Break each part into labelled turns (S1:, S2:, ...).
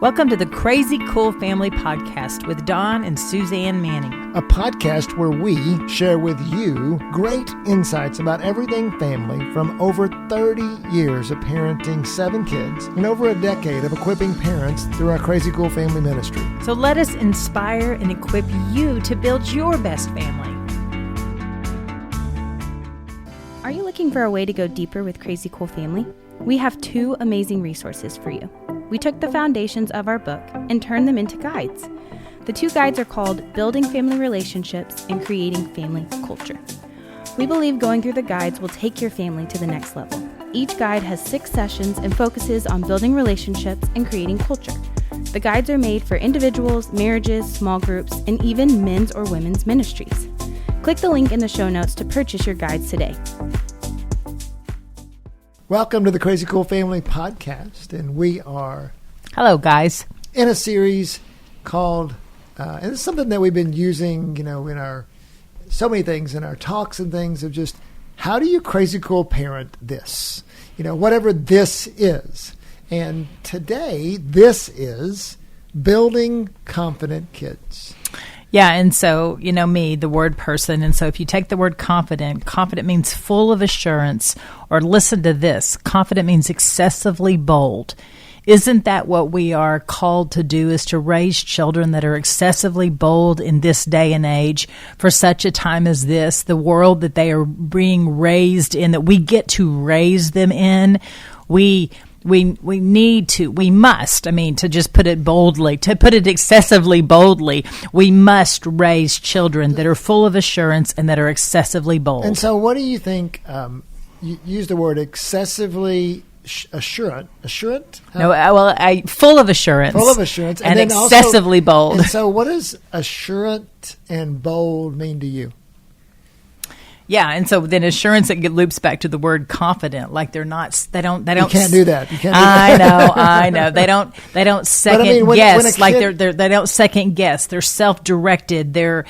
S1: Welcome to the Crazy Cool Family Podcast with Don and Suzanne Manning.
S2: A podcast where we share with you great insights about everything family from over 30 years of parenting 7 kids and over a decade of equipping parents through our Crazy Cool Family ministry.
S1: So let us inspire and equip you to build your best family.
S3: Are you looking for a way to go deeper with Crazy Cool Family? We have 2 amazing resources for you. We took the foundations of our book and turned them into guides. The 2 guides are called Building Family Relationships and Creating Family Culture. We believe going through the guides will take your family to the next level. Each guide has 6 sessions and focuses on building relationships and creating culture. The guides are made for individuals, marriages, small groups, and even men's or women's ministries. Click the link in the show notes to purchase your guides today.
S2: Welcome to the Crazy Cool Family Podcast, and we are
S1: Hello, guys.
S2: in a series called, and it's something that we've been using, in our, so many things, in our talks and things of just, how do you crazy cool parent this? Whatever this is. And today, this is building confident kids.
S1: Yeah, and so, me, the word person, and so if you take the word confident means full of assurance, or listen to this, confident means excessively bold. Isn't that what we are called to do, is to raise children that are excessively bold in this day and age for such a time as this, the world that they are being raised in, that we get to raise them in? We must, to just put it boldly, to put it excessively boldly, we must raise children that are full of assurance and that are excessively bold.
S2: And so what do you think, you use the word excessively assurant?
S1: No, full of assurance.
S2: Full of assurance.
S1: And then excessively bold.
S2: And so what does assurant and bold mean to you?
S1: Yeah, and so then assurance, it loops back to the word confident. Like they don't.
S2: You can't do that.
S1: I know. They don't second guess. They don't second guess. They're self-directed. They're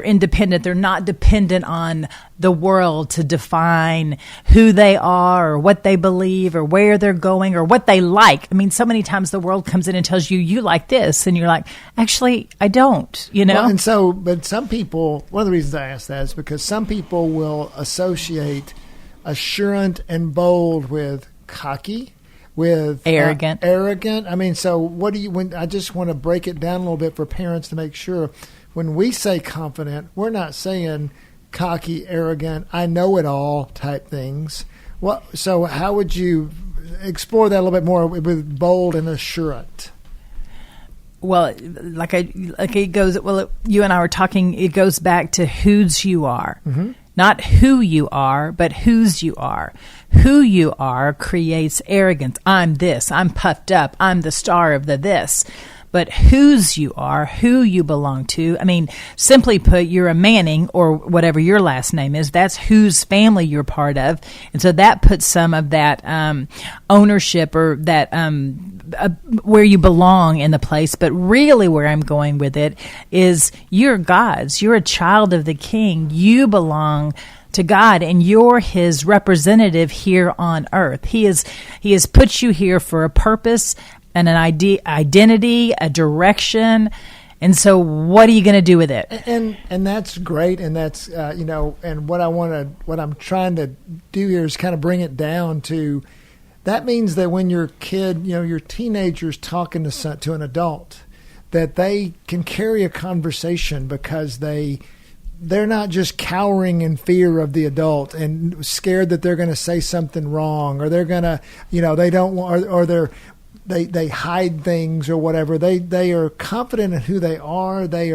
S1: independent. They're not dependent on the world to define who they are or what they believe or where they're going or what they like. So many times the world comes in and tells you, you like this, and you're like, actually, I don't,
S2: Well, but some people, one of the reasons I ask that is because some people will associate assurant and bold with cocky, with
S1: arrogant.
S2: So what do you, I just want to break it down a little bit for parents to make sure when we say confident, we're not saying cocky, arrogant, I know it all type things. So how would you explore that a little bit more with bold and assurant?
S1: Well, it goes. Well, you and I were talking. It goes back to whose you are, not who you are, but whose you are. Who you are creates arrogance. I'm this. I'm puffed up. I'm the star of the this. But whose you are, who you belong to, simply put, you're a Manning or whatever your last name is. That's whose family you're part of. And so that puts some of that ownership or that where you belong in the place. But really where I'm going with it is you're God's. You're a child of the King. You belong to God, and you're his representative here on earth. He has put you here for a purpose and an identity, a direction. And so what are you going to do with it?
S2: And that's great. And that's, and what I'm trying to do here is kind of bring it down to, that means that when your kid, your teenager's talking to an adult, that they can carry a conversation because they're not just cowering in fear of the adult and scared that they're going to say something wrong, or they're going to, they don't want, or they hide things or whatever. They are confident in who they are. They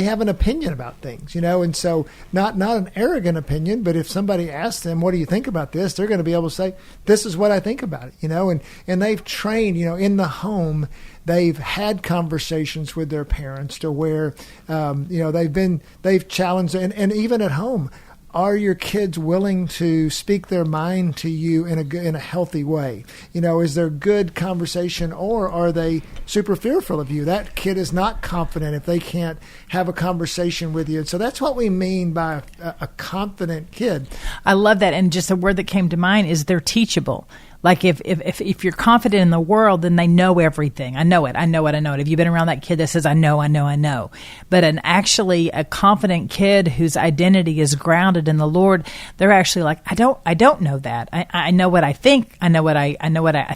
S2: have an opinion about things, and so not an arrogant opinion, but if somebody asks them, what do you think about this? They're going to be able to say, this is what I think about it, and they've trained, in the home, they've had conversations with their parents to where, they've challenged, and even at home, are your kids willing to speak their mind to you in a healthy way? Is there good conversation, or are they super fearful of you? That kid is not confident if they can't have a conversation with you. And so that's what we mean by a confident kid.
S1: I love that. And just a word that came to mind is they're teachable. Like if you're confident in the world, then they know everything. I know it. Have you been around that kid that says, I know? But actually a confident kid whose identity is grounded in the Lord, they're actually like, I don't know that. I know what I think. I know what I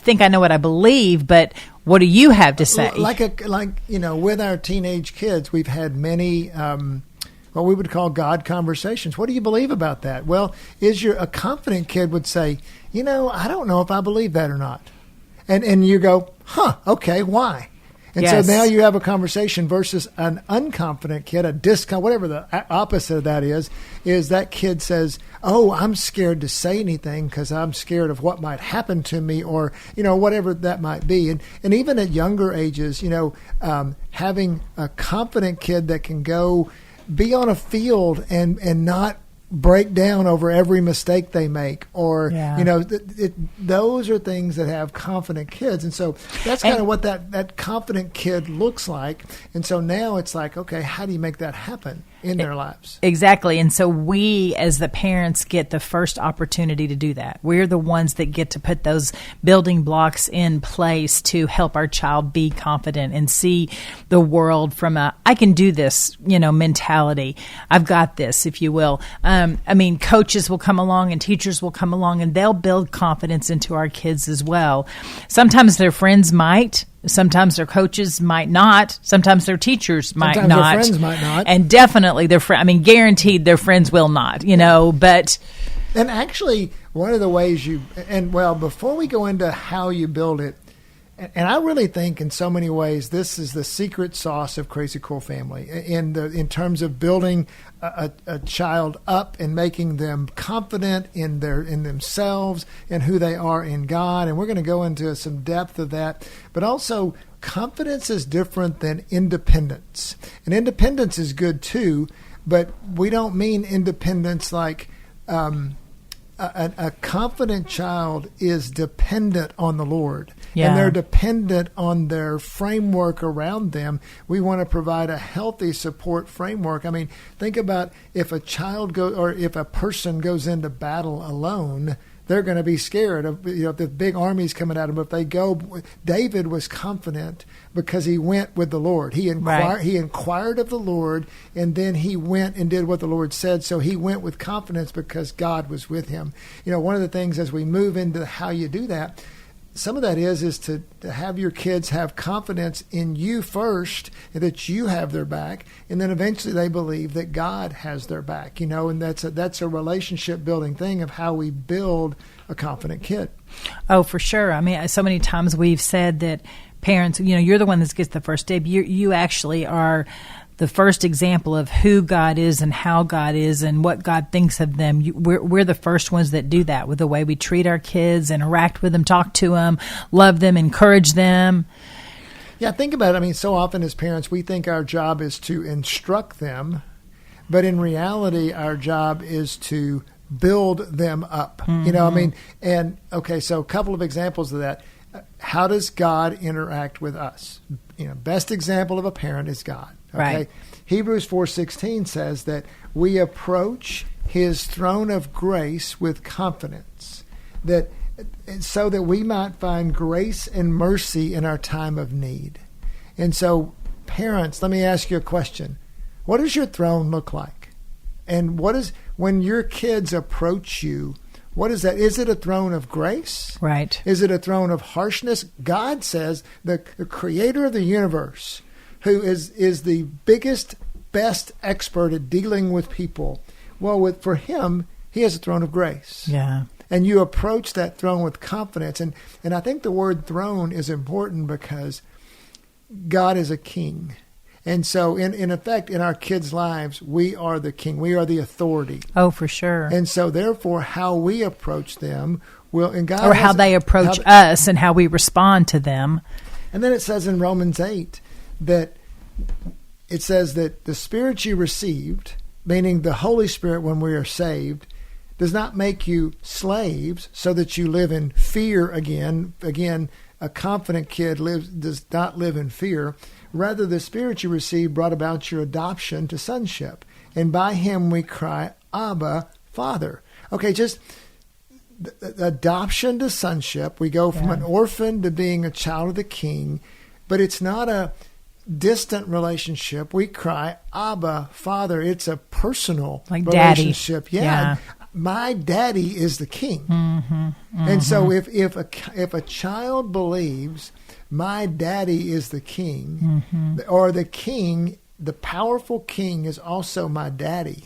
S1: think. I know what I believe. But what do you have to say?
S2: With our teenage kids, we've had many what we would call God conversations. What do you believe about that? Well, a confident kid would say, I don't know if I believe that or not. And you go, okay, why? And so now you have a conversation versus an unconfident kid, whatever the opposite of that is that kid says, oh, I'm scared to say anything because I'm scared of what might happen to me, or, whatever that might be. And even at younger ages, having a confident kid that can go be on a field and not break down over every mistake they make, or those are things that have confident kids. And so that's kind of what that confident kid looks like. And so now it's like, okay, how do you make that happen in their lives?
S1: Exactly. And so we as the parents get the first opportunity to do that. We're the ones that get to put those building blocks in place to help our child be confident and see the world from I can do this, mentality. I've got this, if you will. Coaches will come along and teachers will come along and they'll build confidence into our kids as well. Sometimes their friends might. Sometimes their coaches might not. Sometimes their teachers might not.
S2: Sometimes their friends might not.
S1: And definitely their guaranteed their friends will not, but.
S2: And actually, one of the ways before we go into how you build it, and I really think in so many ways this is the secret sauce of Crazy Cool Family in terms of building a child up and making them confident in themselves and who they are in God. And we're going to go into some depth of that. But also, confidence is different than independence. And independence is good too, but we don't mean independence like a confident child is dependent on the Lord.
S1: Yeah.
S2: And they're dependent on their framework around them. We want to provide a healthy support framework. Think about if a child or if a person goes into battle alone, they're going to be scared of, if the big army's coming at them. If they go, David was confident because he went with the Lord. He inquired of the Lord, and then he went and did what the Lord said. So he went with confidence because God was with him. One of the things as we move into how you do that, some of that is to have your kids have confidence in you first, and that you have their back, and then eventually they believe that God has their back. And that's a relationship building thing of how we build a confident kid.
S1: Oh, for sure. So many times we've said that parents, you're the one that gets the first dib. You actually are the first example of who God is and how God is and what God thinks of them. We're the first ones that do that with the way we treat our kids, interact with them, talk to them, love them, encourage them.
S2: Yeah, think about it. So often as parents, we think our job is to instruct them, but in reality, our job is to build them up. Mm-hmm. So a couple of examples of that. How does God interact with us? Best example of a parent is God. Okay?
S1: Right.
S2: Hebrews 4:16 says that we approach his throne of grace with confidence, so that we might find grace and mercy in our time of need. And so, parents, let me ask you a question. What does your throne look like? And when your kids approach you, what is that? Is it a throne of grace?
S1: Right.
S2: Is it a throne of harshness? God says, the creator of the universe, who is the biggest, best expert at dealing with people. Well, for him, he has a throne of grace.
S1: Yeah.
S2: And you approach that throne with confidence. And I think the word throne is important because God is a king. And so, in effect, in our kids' lives, we are the king. We are the authority.
S1: Oh, for sure.
S2: And so, therefore, how we approach them will, and God,
S1: or how they approach us and how we respond to them.
S2: And then it says in Romans 8 that it says that the Spirit you received, meaning the Holy Spirit when we are saved, does not make you slaves so that you live in fear again. Again, a confident kid does not live in fear. Rather, the Spirit you received brought about your adoption to sonship. And by him we cry, Abba, Father. Okay, just adoption to sonship. We go from an orphan to being a child of the King, but it's not a distant relationship. We cry, Abba, Father. It's a personal relationship.
S1: Daddy.
S2: Yeah. My daddy is the King. And so if a child believes my daddy is the King, or the King, the powerful King is also my daddy,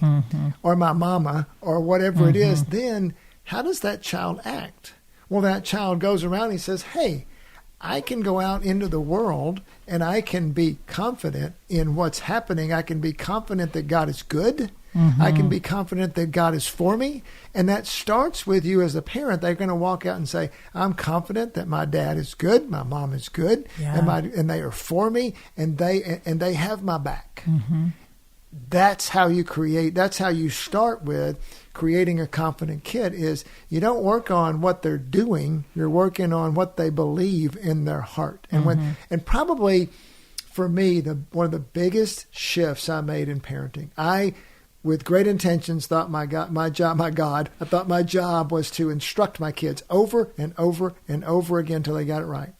S2: or my mama, or whatever it is, then how does that child act? Well, that child goes around and he says, hey, I can go out into the world and I can be confident in what's happening. I can be confident that God is good. I can be confident that God is for me. And that starts with you as a parent. They're going to walk out and say, I'm confident that my dad is good, my mom is good, and they are for me, and they have my back. That's how you create, that's how you start with creating a confident kid. Is you don't work on what they're doing, you're working on what they believe in their heart. And and probably for me, one of the biggest shifts I made in parenting, I, with great intentions, thought my job was to instruct my kids over and over and over again until they got it right.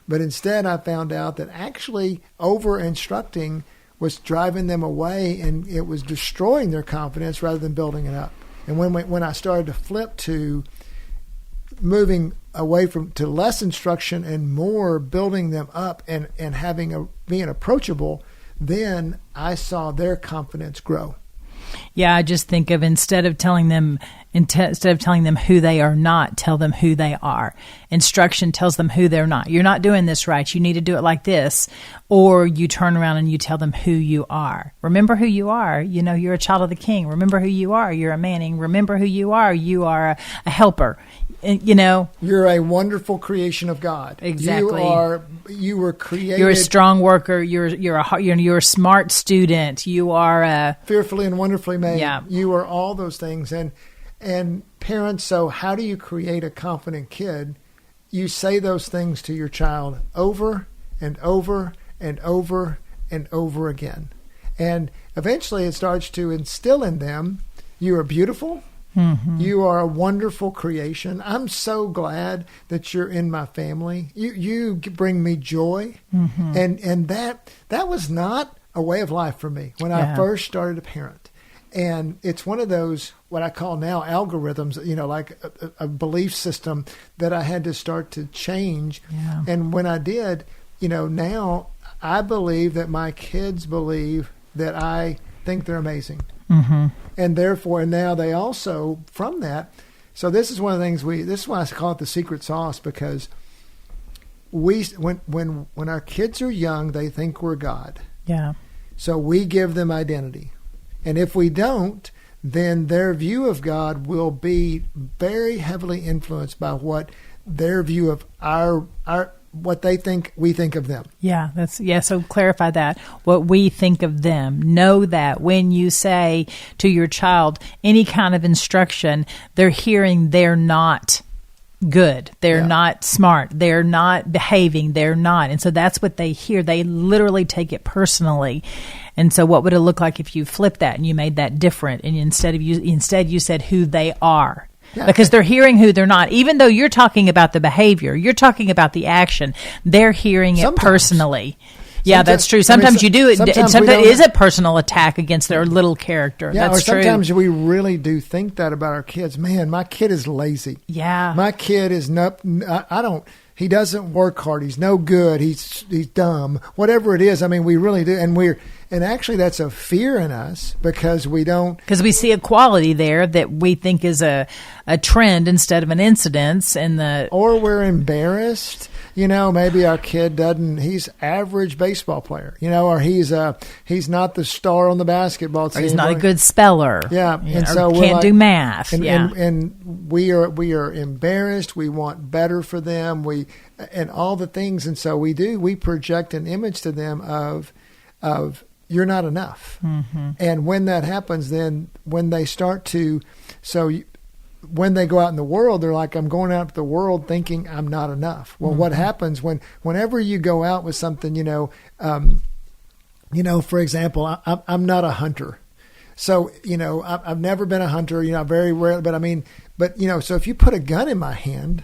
S2: But instead, I found out that actually over instructing was driving them away, and it was destroying their confidence rather than building it up. And when I started to flip to moving away to less instruction and more building them up and being approachable, then I saw their confidence grow.
S1: Yeah, I just think of instead of telling them who they are not, tell them who they are. Instruction tells them who they're not. You're not doing this right. You need to do it like this. Or you turn around and you tell them who you are. Remember who you are. You know, you're a child of the King. Remember who you are. You're a Manning. Remember who you are. You are a helper. You know,
S2: you're a wonderful creation of God.
S1: Exactly.
S2: You were created.
S1: You're a strong worker. You're a smart student. You are a
S2: fearfully and wonderfully made.
S1: Yeah.
S2: You are all those things. And parents, so how do you create a confident kid? You say those things to your child over and over and over and over again. And eventually it starts to instill in them, you are beautiful. You are a wonderful creation. I'm so glad that you're in my family. You bring me joy. And that was not a way of life for me when I first started to parent. And it's one of those, what I call now algorithms, you know, like a belief system that I had to start to change.
S1: Yeah.
S2: And when I did, you know, now I believe that my kids believe that I think they're amazing. And therefore, now they also, from that, so this is one of the things this is why I call it the secret sauce, because when our kids are young, they think we're God.
S1: Yeah.
S2: So we give them identity. And if we don't, then their view of God will be very heavily influenced by what their view of what they think we think of them.
S1: Yeah, so clarify that. What we think of them. Know that when you say to your child any kind of instruction, they're hearing they're not good. They're not smart. They're not behaving. They're not. And so that's what they hear. They literally take it personally. And so what would it look like if you flipped that and you made that different, and instead you said who they are? Yeah. Because they're hearing who they're not. Even though you're talking about the behavior, you're talking about the action, they're hearing it personally. Yeah, that's true. Sometimes you do it. Sometimes it is a personal attack against their little character.
S2: Yeah,
S1: that's true.
S2: Sometimes we really do think that about our kids. Man, my kid is lazy.
S1: Yeah.
S2: My kid is not, he doesn't work hard. He's no good. He's dumb. Whatever it is. I mean, we really do. And actually that's a fear in us because we see a quality there that we think is a trend instead of an incidence, or we're embarrassed. You know, maybe our kid he's average baseball player, you know, or he's not the star on the basketball team.
S1: Or he's not a good speller.
S2: Yeah.
S1: And so we can't do math.
S2: And we are embarrassed. We want better for them. And all the things. And so we project an image to them of you're not enough. And when that happens, then when they start to, when they go out in the world, they're like, I'm going out to the world thinking I'm not enough. Well, what happens whenever you go out with something, for example, I'm not a hunter. So, I've never been a hunter, very rare, but so if you put a gun in my hand,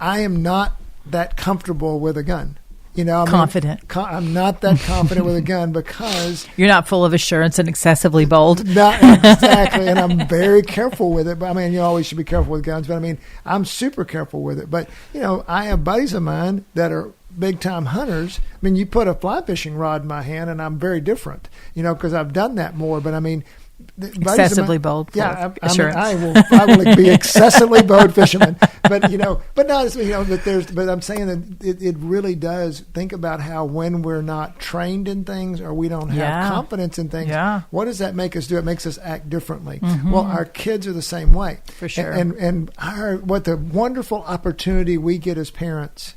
S2: I am not that comfortable with a gun.
S1: Confident.
S2: I'm not that confident with a gun because
S1: you're not full of assurance and excessively bold.
S2: Not exactly, and I'm very careful with it. But you always should be careful with guns. But I'm super careful with it. But I have buddies of mine that are big time hunters. You put a fly fishing rod in my hand, and I'm very different. Because I've done that more. But
S1: excessively bold.
S2: Yeah, I will be excessively bold fisherman. But but I'm saying that it really does. Think about how when we're not trained in things or we don't have confidence in things, what does that make us do? It makes us act differently. Mm-hmm. Well, our kids are the same way.
S1: For sure.
S2: And what the wonderful opportunity we get as parents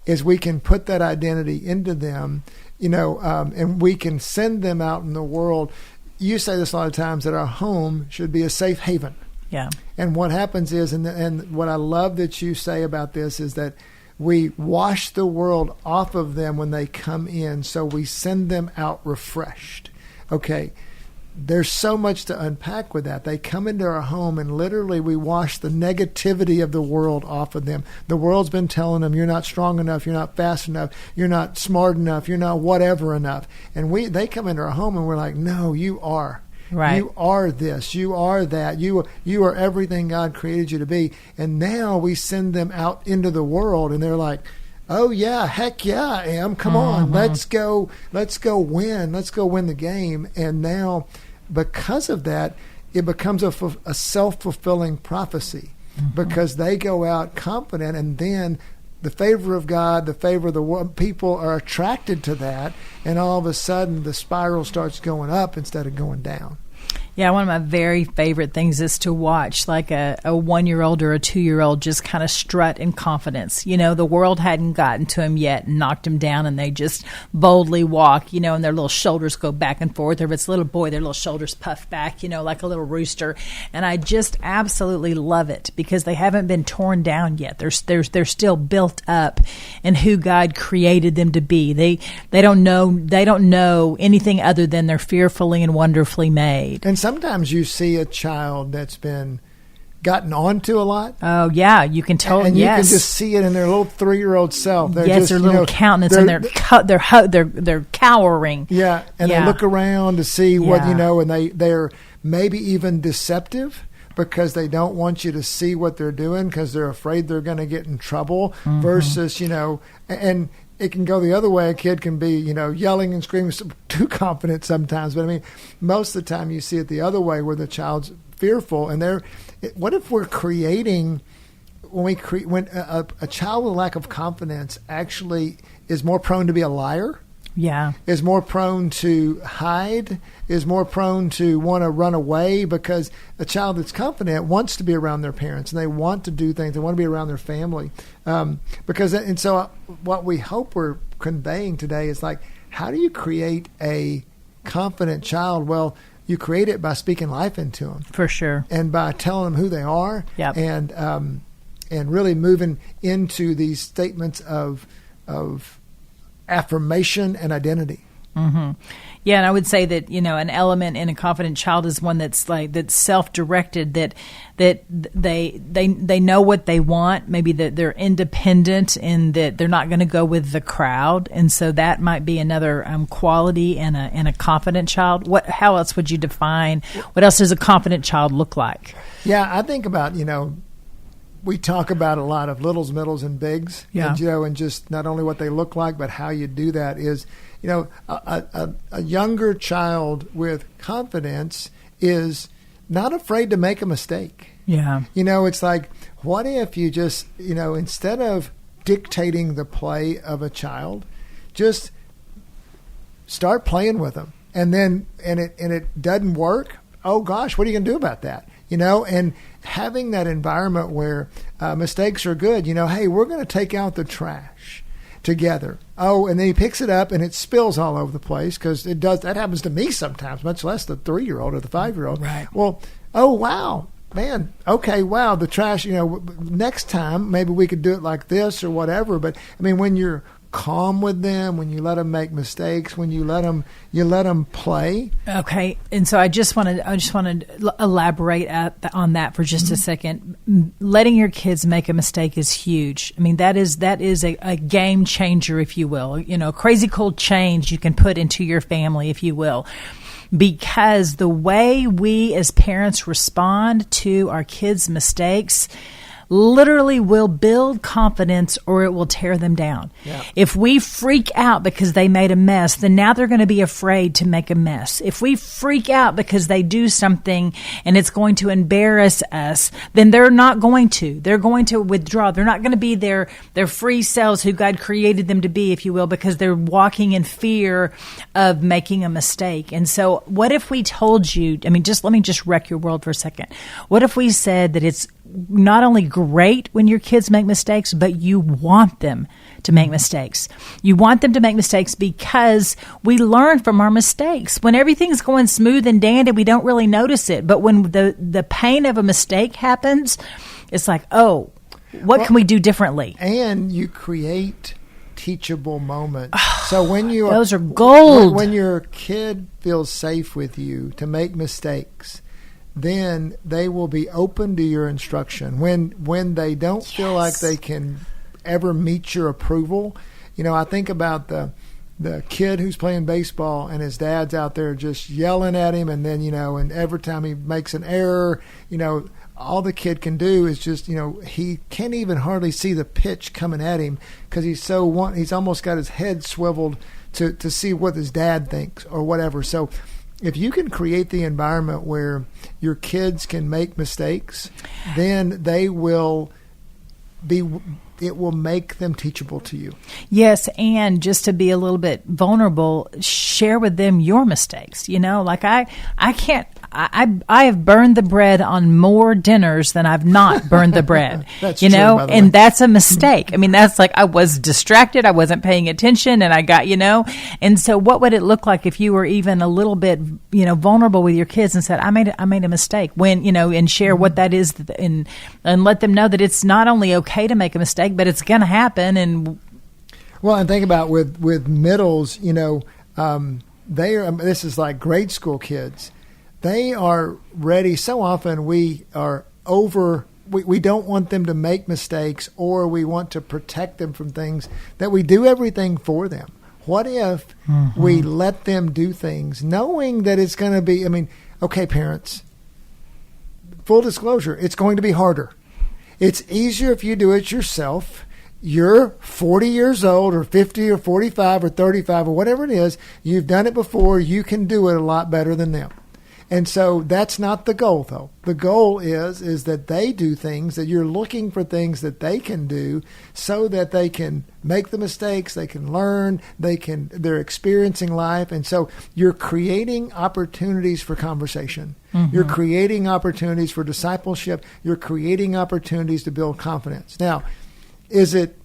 S2: is we can put that identity into them, and we can send them out in the world. You say this a lot of times, that our home should be a safe haven.
S1: Yeah.
S2: And what happens is, and what I love that you say about this is that we wash the world off of them when they come in, so we send them out refreshed. Okay. There's so much to unpack with that. They come into our home and literally we wash the negativity of the world off of them. The world's been telling them, you're not strong enough, you're not fast enough, you're not smart enough, you're not whatever enough. And they come into our home and we're like, no, you are.
S1: Right.
S2: You are this, you are that, you are everything God created you to be. And now we send them out into the world and they're like, oh yeah, heck yeah, I am. Come on, let's go win. Let's go win the game. And now, because of that, it becomes a self-fulfilling prophecy because they go out confident, and then the favor of God, the favor of the world, people are attracted to that, and all of a sudden the spiral starts going up instead of going down.
S1: Yeah, one of my very favorite things is to watch like a 1-year-old or a 2-year-old just kind of strut in confidence. The world hadn't gotten to him yet and knocked him down, and they just boldly walk, and their little shoulders go back and forth. Or if it's a little boy, their little shoulders puff back, like a little rooster. And I just absolutely love it because they haven't been torn down yet. They're still built up in who God created them to be. They don't know anything other than they're fearfully and wonderfully made.
S2: And sometimes you see a child that's been gotten onto a lot.
S1: Oh yeah, you can totally.
S2: And you can just see it in their little 3-year-old self. They're
S1: yes, their little countenance, and they're cowering.
S2: Yeah, and they look around to see what and they're maybe even deceptive because they don't want you to see what they're doing because they're afraid they're going to get in trouble. Versus and it can go the other way. A kid can be, yelling and screaming, too confident sometimes. But most of the time you see it the other way where the child's fearful. And what if we're creating, when a child with a lack of confidence actually is more prone to be a liar?
S1: Yeah.
S2: Is more prone to hide, is more prone to want to run away, because a child that's confident wants to be around their parents and they want to do things. They want to be around their family. So what we hope we're conveying today is like, how do you create a confident child? Well, you create it by speaking life into them.
S1: For sure.
S2: And by telling them who they are.
S1: Yep.
S2: And really moving into these statements of affirmation and identity.
S1: Mm-hmm. Yeah, and I would say that an element in a confident child is one that's self-directed, that they know what they want, maybe that they're independent and that they're not going to go with the crowd, and so that might be another quality in a confident child. How else would you define? What else does a confident child look like?
S2: Yeah, I think about we talk about a lot of littles, middles, and bigs.
S1: Yeah.
S2: And just not only what they look like, but how you do that is, a younger child with confidence is not afraid to make a mistake.
S1: Yeah.
S2: It's like, what if you just, instead of dictating the play of a child, just start playing with them. And then, and it doesn't work. Oh gosh, what are you going to do about that? And having that environment where mistakes are good. Hey, we're going to take out the trash together. Oh, and then he picks it up and it spills all over the place because it does. That happens to me sometimes, much less the 3-year-old or the 5-year-old.
S1: Right.
S2: Well, oh wow, man. Okay, wow. The trash. Next time maybe we could do it like this or whatever. But when you're calm with them, when you let them make mistakes, when you let them play.
S1: Okay, and so I just want to elaborate on that for just a second. Letting your kids make a mistake is huge. I mean, that is a game changer, if you will. A crazy cool change you can put into your family, if you will. Because the way we as parents respond to our kids' mistakes literally will build confidence or it will tear them down. Yeah. If we freak out because they made a mess, then now they're going to be afraid to make a mess. If we freak out because they do something and it's going to embarrass us, then they're not going to. They're going to withdraw. They're not going to be their free selves who God created them to be, if you will, because they're walking in fear of making a mistake. And so what if we told you, let me just wreck your world for a second. What if we said that it's not only great when your kids make mistakes, but you want them to make mistakes. You want them to make mistakes because we learn from our mistakes. When everything's going smooth and dandy, we don't really notice it. But when the pain of a mistake happens, it's like, oh, what can we do differently?
S2: And you create teachable moments. So when
S1: those are gold.
S2: When your kid feels safe with you to make mistakes, then they will be open to your instruction. When they don't feel like they can ever meet your approval, I think about the kid who's playing baseball and his dad's out there just yelling at him, and then and every time he makes an error, all the kid can do is just he can't even hardly see the pitch coming at him because he's almost got his head swiveled to see what his dad thinks or whatever. So if you can create the environment where your kids can make mistakes, then it will make them teachable to you.
S1: Yes, and just to be a little bit vulnerable, share with them your mistakes. I have burned the bread on more dinners than I've not burned the bread.
S2: That's true, by the way.
S1: And that's a mistake. That's like I was distracted, I wasn't paying attention, and I got, And so what would it look like if you were even a little bit, vulnerable with your kids and said, I made a mistake when, and share what that is and let them know that it's not only okay to make a mistake, but it's going to happen. And
S2: think about with middles, they are, this is like grade school kids. They are ready. So often we don't want them to make mistakes, or we want to protect them from things, that we do everything for them. What if we let them do things knowing that it's going to be, okay, parents, full disclosure, it's going to be harder. It's easier if you do it yourself. You're 40 years old or 50 or 45 or 35 or whatever it is. You've done it before. You can do it a lot better than them. And so that's not the goal, though. The goal is that they do things, that you're looking for things that they can do so that they can make the mistakes, they can learn, they're experiencing life. And so you're creating opportunities for conversation. Mm-hmm. You're creating opportunities for discipleship. You're creating opportunities to build confidence. Now, is it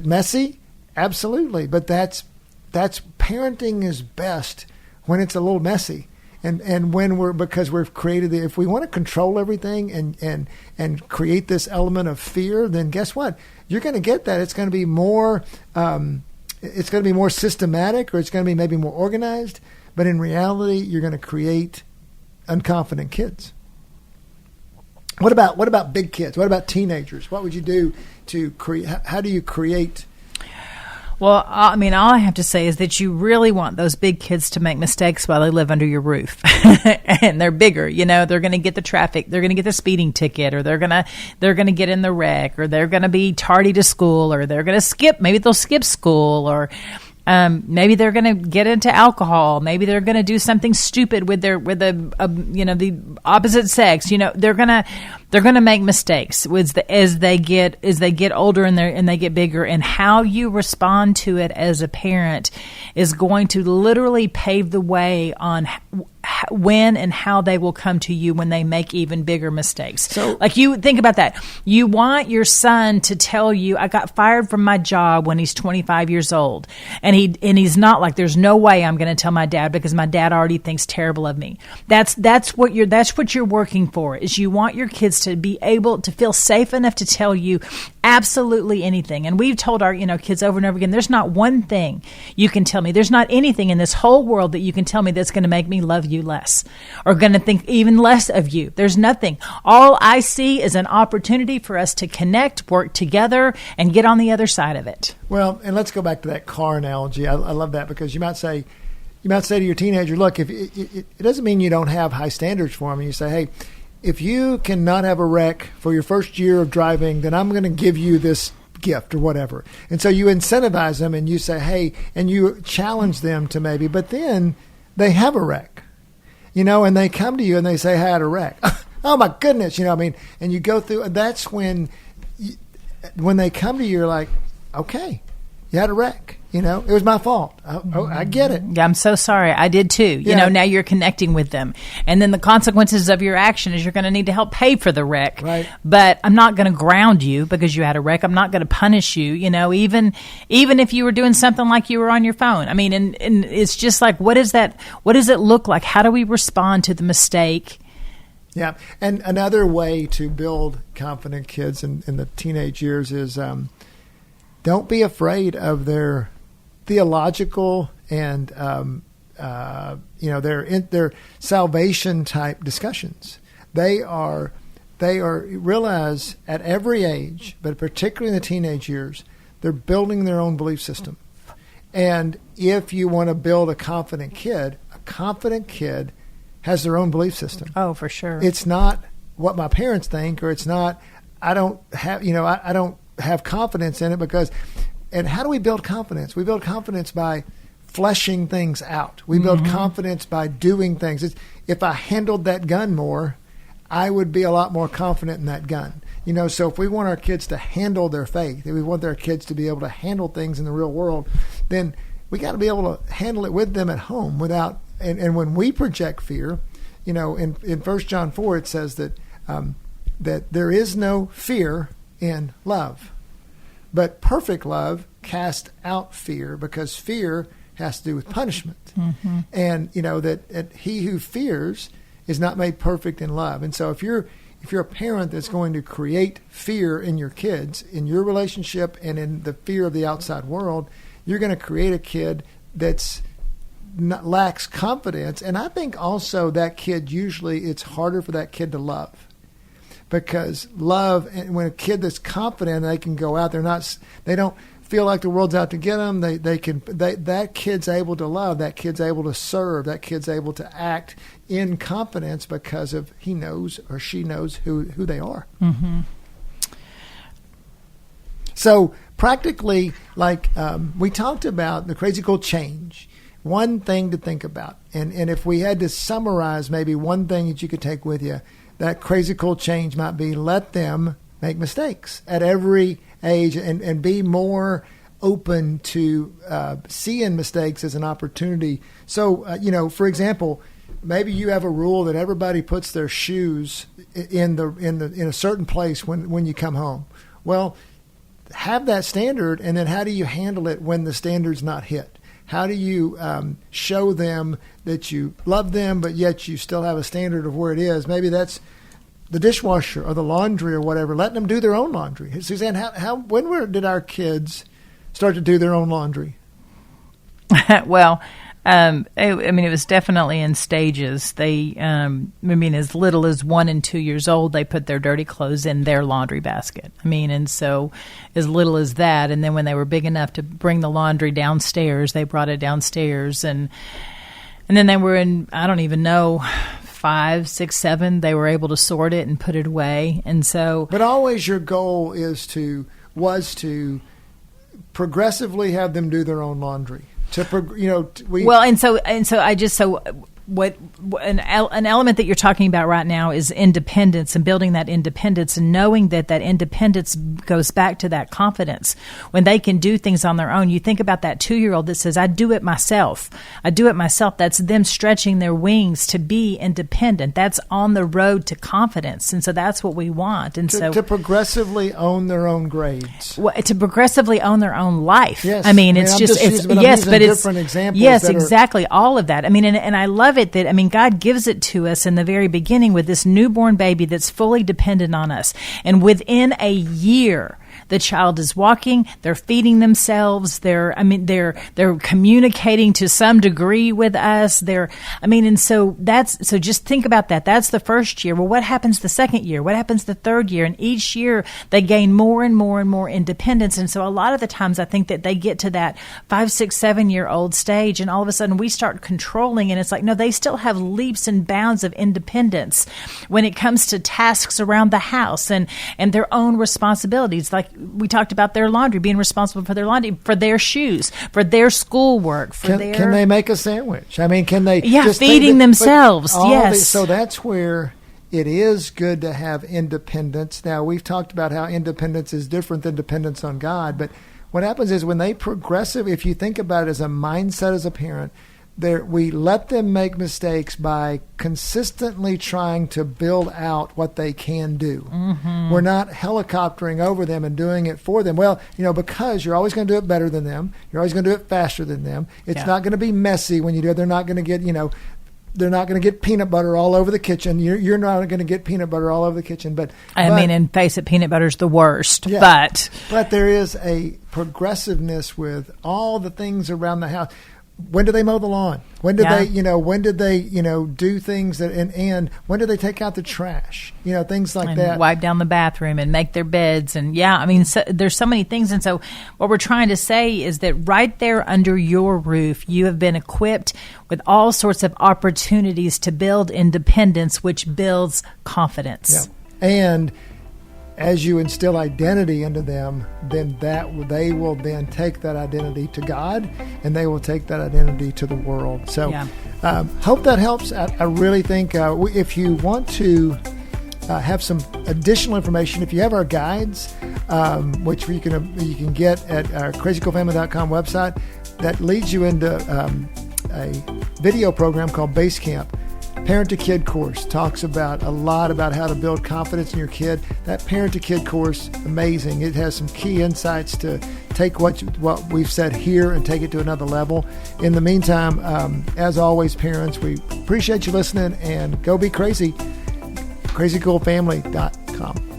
S2: messy? Absolutely. But that's parenting is best when it's a little messy. And because we've created if we want to control everything and create this element of fear, then guess what? You're going to get that. It's going to be more systematic, or it's going to be maybe more organized. But in reality, you're going to create unconfident kids. What about big kids? What about teenagers? What would you do to create? How do you create?
S1: Well, all I have to say is that you really want those big kids to make mistakes while they live under your roof. And they're bigger, they're going to get the traffic, they're going to get the speeding ticket, or they're going to get in the wreck, or they're going to be tardy to school, or they're going to maybe they'll skip school, or maybe they're going to get into alcohol. Maybe they're going to do something stupid with the opposite sex. They're going to make mistakes as they get older and they get bigger. And how you respond to it as a parent is going to literally pave the way on when and how they will come to you when they make even bigger mistakes. So, like, you think about that. You want your son to tell you, I got fired from my job when he's 25 years old. And he's not like, there's no way I'm going to tell my dad because my dad already thinks terrible of me. That's what you're working for, is you want your kids to be able to feel safe enough to tell you, absolutely anything. And we've told our, kids over and over again, there's not one thing you can tell me. There's not anything in this whole world that you can tell me that's going to make me love you less or going to think even less of you. There's nothing. All I see is an opportunity for us to connect, work together, and get on the other side of it.
S2: Well, and let's go back to that car analogy. I love that, because you might say to your teenager, look, if it doesn't mean you don't have high standards for them. And you say, hey, if you cannot have a wreck for your first year of driving, then I'm going to give you this gift or whatever. And so you incentivize them and you say, hey, and you challenge them to maybe, but then they have a wreck, and they come to you and they say, hey, I had a wreck. Oh my goodness. And you go through, and that's when they come to you, you're like, okay, you had a wreck. It was my fault. I get it.
S1: Yeah, I'm so sorry. I did too. Now you're connecting with them. And then the consequences of your action is you're going to need to help pay for the wreck.
S2: Right.
S1: But I'm not going to ground you because you had a wreck. I'm not going to punish you, even if you were doing something like you were on your phone. I mean, and it's just like, what is that? What does it look like? How do we respond to the mistake?
S2: Yeah. And another way to build confident kids in the teenage years is don't be afraid of their theological and their salvation type discussions. They are realize at every age, but particularly in the teenage years, they're building their own belief system. And if you want to build a confident kid has their own belief system.
S1: Oh, for sure.
S2: It's not what my parents think, or it's not. I don't have confidence in it because. And how do we build confidence? We build confidence by fleshing things out. We build confidence by doing things. If I handled that gun more, I would be a lot more confident in that gun. So if we want our kids to handle their faith, if we want our kids to be able to handle things in the real world, then we got to be able to handle it with them at home without. And when we project fear, in 1 John 4 it says that there is no fear in love. But perfect love casts out fear, because fear has to do with punishment. Mm-hmm. And, that he who fears is not made perfect in love. And so if you're a parent that's going to create fear in your kids, in your relationship and in the fear of the outside world, you're going to create a kid that's lacks confidence. And I think also that kid, usually it's harder for that kid to love. Because love, and when a kid that's confident, they can go out. They don't feel like the world's out to get them. That kid's able to love. That kid's able to serve. That kid's able to act in confidence because of he knows or she knows who they are. Mm-hmm. So practically, like we talked about the crazy cool change. One thing to think about, and if we had to summarize maybe one thing that you could take with you. That crazy cool change might be let them make mistakes at every age and be more open to seeing mistakes as an opportunity. So, for example, maybe you have a rule that everybody puts their shoes in a certain place when you come home. Well, have that standard, and then how do you handle it when the standard's not hit? How do you show them that you love them, but yet you still have a standard of where it is? Maybe that's the dishwasher or the laundry or whatever, letting them do their own laundry. Suzanne, when did our kids start to do their own laundry?
S1: Well, it was definitely in stages. They, as little as 1 and 2 years old, they put their dirty clothes in their laundry basket. And so as little as that. And then when they were big enough to bring the laundry downstairs, they brought it downstairs. And then they were in, I don't even know, 5, 6, 7, they were able to sort it and put it away. And so,
S2: but always your goal was to progressively have them do their own laundry. What
S1: an element that you're talking about right now is independence and building that independence and knowing that independence goes back to that confidence. When they can do things on their own, you think about that 2-year-old that says, I do it myself. That's them stretching their wings to be independent. That's on the road to confidence. And so that's what we want. And
S2: to progressively own their own grades.
S1: Well, to progressively own their own life.
S2: Yes.
S1: Different examples. Yes, exactly. All of that. And I love it that, God gives it to us in the very beginning with this newborn baby that's fully dependent on us. And within a year, the child is walking, they're feeding themselves, they're communicating to some degree with us. And so just think about that. That's the first year. Well, what happens the second year? What happens the third year? And each year they gain more and more and more independence. And so a lot of the times I think that they get to that 5, 6, 7-year-old stage, and all of a sudden we start controlling, and it's like, no, they still have leaps and bounds of independence when it comes to tasks around the house and their own responsibilities. Like we talked about their laundry, being responsible for their laundry, for their shoes, for their schoolwork,
S2: can they make a sandwich? I mean, can they just
S1: feeding themselves? Yes.
S2: So that's where it is good to have independence. Now, we've talked about how independence is different than dependence on God, but what happens is when they progressive, if you think about it as a mindset as a parent, we let them make mistakes by consistently trying to build out what they can do. Mm-hmm. We're not helicoptering over them and doing it for them. Well, because you're always going to do it better than them. You're always going to do it faster than them. It's not going to be messy when you do it. They're not going to get, they're not going to get peanut butter all over the kitchen. You're not going to get peanut butter all over the kitchen. But
S1: and face it, peanut butter's the worst. Yeah,
S2: but there is a progressiveness with all the things around the house. When do they mow the lawn? When do they, when did they, do things that, and when do they take out the trash? Things like that.
S1: Wipe down the bathroom and make their beds. And there's so many things. And so what we're trying to say is that right there under your roof, you have been equipped with all sorts of opportunities to build independence, which builds confidence.
S2: Yeah. And as you instill identity into them, then they will then take that identity to God, and they will take that identity to the world. So hope that helps. I really think if you want to have some additional information, if you have our guides, which you can get at our crazycoolfamily.com website, that leads you into a video program called Base Camp. Parent-to-Kid course talks about a lot about how to build confidence in your kid. That Parent-to-Kid course, amazing. It has some key insights to take what we've said here and take it to another level. In the meantime, as always, parents, we appreciate you listening, and go be crazy. crazycoolfamily.com.